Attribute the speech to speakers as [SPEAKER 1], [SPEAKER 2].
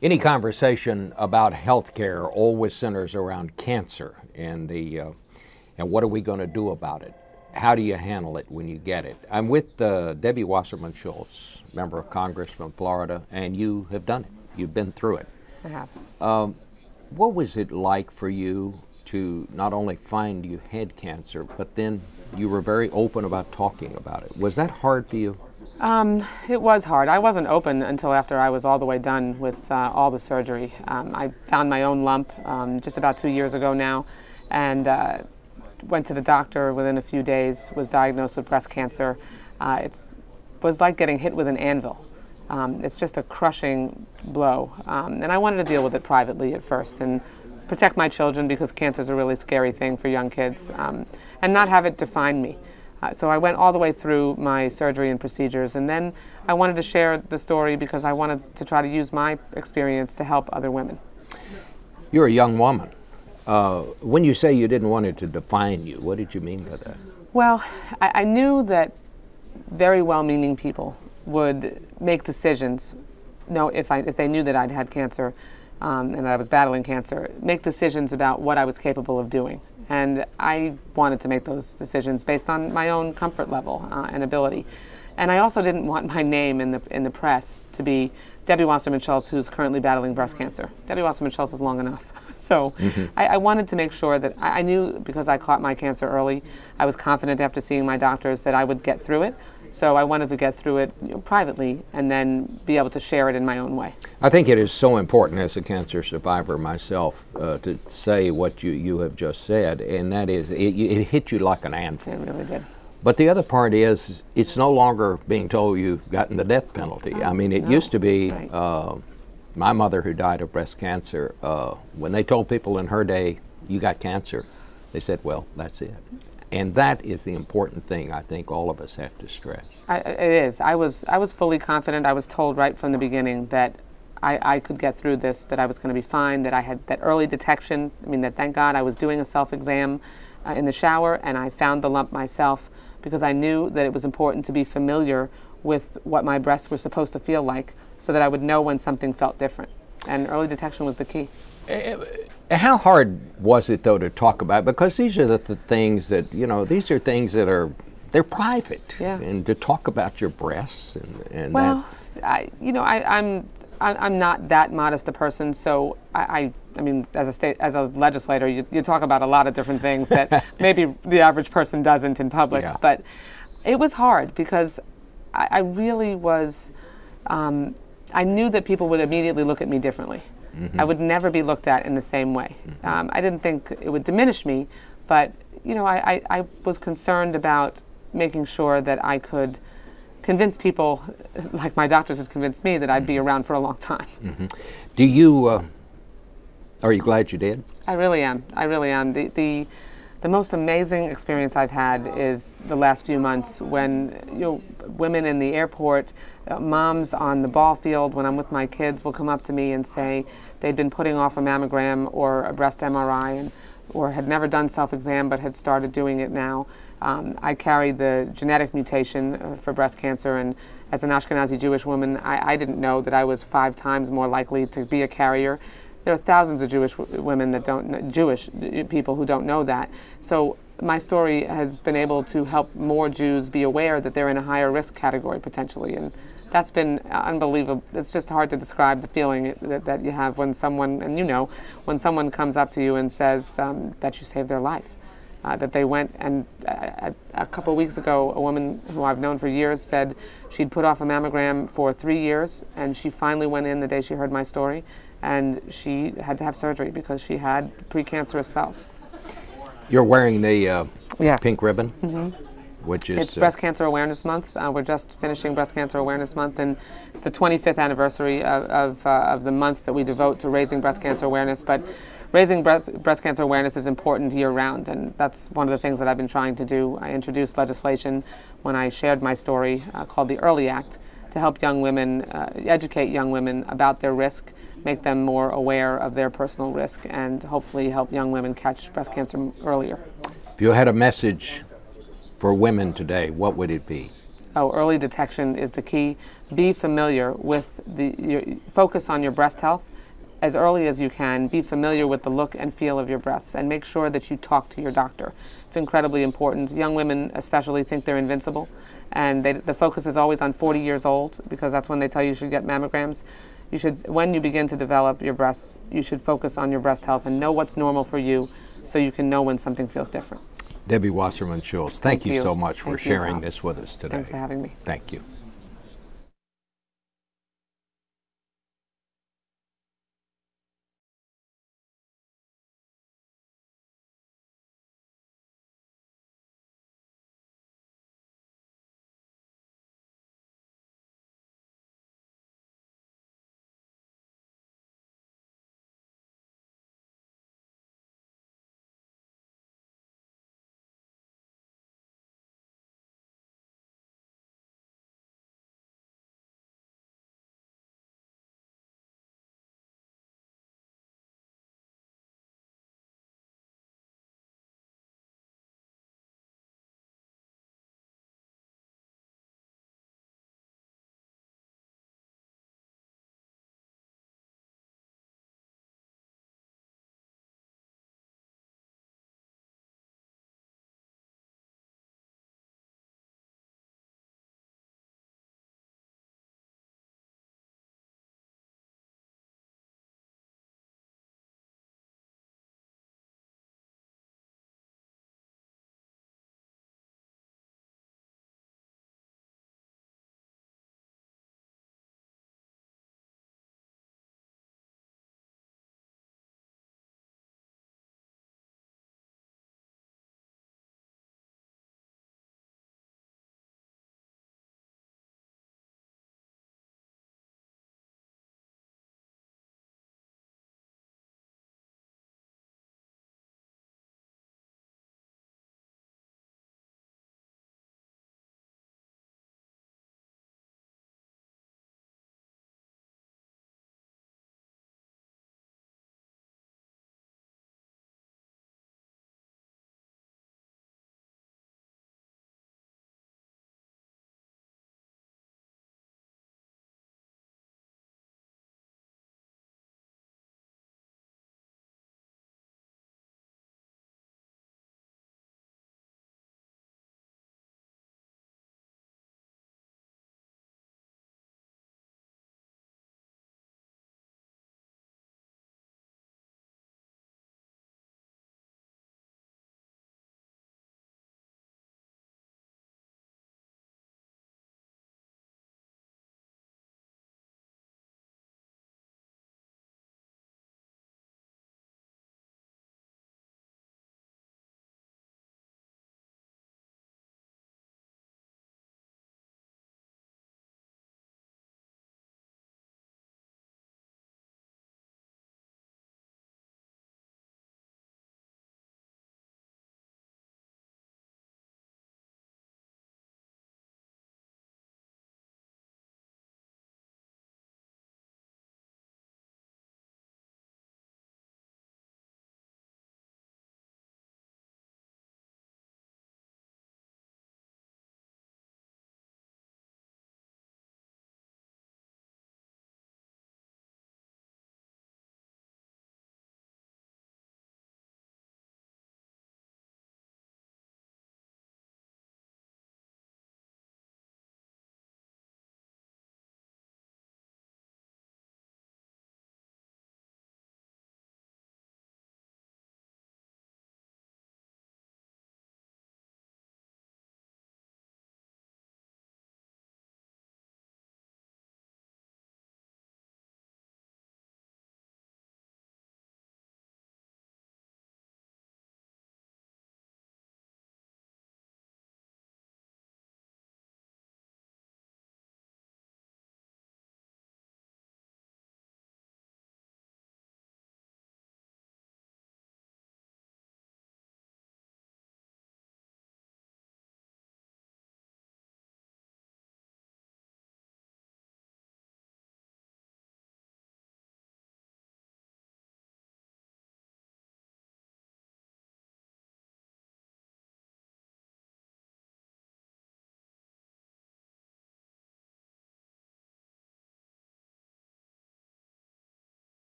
[SPEAKER 1] Any conversation about health care always centers around cancer and and what are we going to do about it? How do you handle it when you get it? I'm with Debbie Wasserman Schultz, member of Congress from Florida, and you have done it. You've been through it.
[SPEAKER 2] I have.
[SPEAKER 1] What was it like for you to not only find you had cancer, but then you were very open about talking about it? Was that hard for you?
[SPEAKER 2] It was hard. I wasn't open until after I was all the way done with all the surgery. I found my own lump just about 2 years ago now, and went to the doctor within a few days, was diagnosed with breast cancer. It was like getting hit with an anvil. It's just a crushing blow. And I wanted to deal with it privately at first and protect my children, because cancer is a really scary thing for young kids, and not have it define me. So I went all the way through my surgery and procedures, and then I wanted to share the story because I wanted to try to use my experience to help other women.
[SPEAKER 1] You're a young woman. When you say you didn't want it to define you, what did you mean by that?
[SPEAKER 2] Well, I knew that very well-meaning people would make decisions, if they knew that I'd had cancer and that I was battling cancer, make decisions about what I was capable of doing. And I wanted to make those decisions based on my own comfort level and ability. And I also didn't want my name in the press to be Debbie Wasserman Schultz, who's currently battling breast cancer. Debbie Wasserman Schultz is long enough. So I wanted to make sure that I knew, because I caught my cancer early, I was confident after seeing my doctors that I would get through it. So I wanted to get through it privately and then be able to share it in my own way.
[SPEAKER 1] I think it is so important as a cancer survivor myself to say what you have just said, and that is it hit you like an anvil.
[SPEAKER 2] It really did.
[SPEAKER 1] But the other part is it's no longer being told you've gotten the death penalty. I mean, it used to be my mother, who died of breast cancer, when they told people in her day, you got cancer, they said, well, that's it. And that is the important thing I think all of us have to stress.
[SPEAKER 2] It is. I was fully confident. I was told right from the beginning that I could get through this, that I was going to be fine, that I had that early detection. I mean, that thank God I was doing a self-exam in the shower, and I found the lump myself, because I knew that it was important to be familiar with what my breasts were supposed to feel like, so that I would know when something felt different. And early detection was the key.
[SPEAKER 1] How hard was it, though, to talk about? Because these are the things that, these are things that they're private.
[SPEAKER 2] Yeah.
[SPEAKER 1] And to talk about your breasts and
[SPEAKER 2] well,
[SPEAKER 1] that.
[SPEAKER 2] I'm not that modest a person, so I mean, as a legislator, you talk about a lot of different things that maybe the average person doesn't in public.
[SPEAKER 1] Yeah.
[SPEAKER 2] But it was hard because I really was, I knew that people would immediately look at me differently. I would never be looked at in the same way. I didn't think it would diminish me, but I was concerned about making sure that I could convince people, like my doctors had convinced me, that I'd be around for a long time.
[SPEAKER 1] Do you, are you glad you did?
[SPEAKER 2] I really am. I really am. The most amazing experience I've had is the last few months when women in the airport, moms on the ball field, when I'm with my kids, will come up to me and say they'd been putting off a mammogram or a breast MRI or had never done self-exam but had started doing it now. I carry the genetic mutation for breast cancer, and as an Ashkenazi Jewish woman, I didn't know that I was 5 times more likely to be a carrier. There are thousands of Jewish women that don't, Jewish people who don't know that. So my story has been able to help more Jews be aware that they're in a higher risk category potentially, and that's been unbelievable. It's just hard to describe the feeling that you have when someone, and when someone comes up to you and says that you saved their life. That they went, and a couple of weeks ago, a woman who I've known for years said she'd put off a mammogram for 3 years, and she finally went in the day she heard my story, and she had to have surgery because she had precancerous cells.
[SPEAKER 1] You're wearing the
[SPEAKER 2] Yes.
[SPEAKER 1] pink ribbon, which is...
[SPEAKER 2] It's Breast Cancer Awareness Month. We're just finishing Breast Cancer Awareness Month, and it's the 25th anniversary of the month that we devote to raising breast cancer awareness. But raising breast cancer awareness is important year-round, and that's one of the things that I've been trying to do. I introduced legislation when I shared my story called the Early Act to help young women, educate young women about their risk, make them more aware of their personal risk, and hopefully help young women catch breast cancer earlier.
[SPEAKER 1] If you had a message for women today, what would it be?
[SPEAKER 2] early detection is the key. Be familiar with focus on your breast health as early as you can. Be familiar with the look and feel of your breasts, and make sure that you talk to your doctor. It's incredibly important. Young women especially think they're invincible, and the focus is always on 40 years old, because that's when they tell you should get mammograms. When you begin to develop your breasts, you should focus on your breast health and know what's normal for you, so you can know when something feels different.
[SPEAKER 1] Debbie Wasserman Schultz, thank you so much for sharing this with us today.
[SPEAKER 2] Thanks for having me.
[SPEAKER 1] Thank you.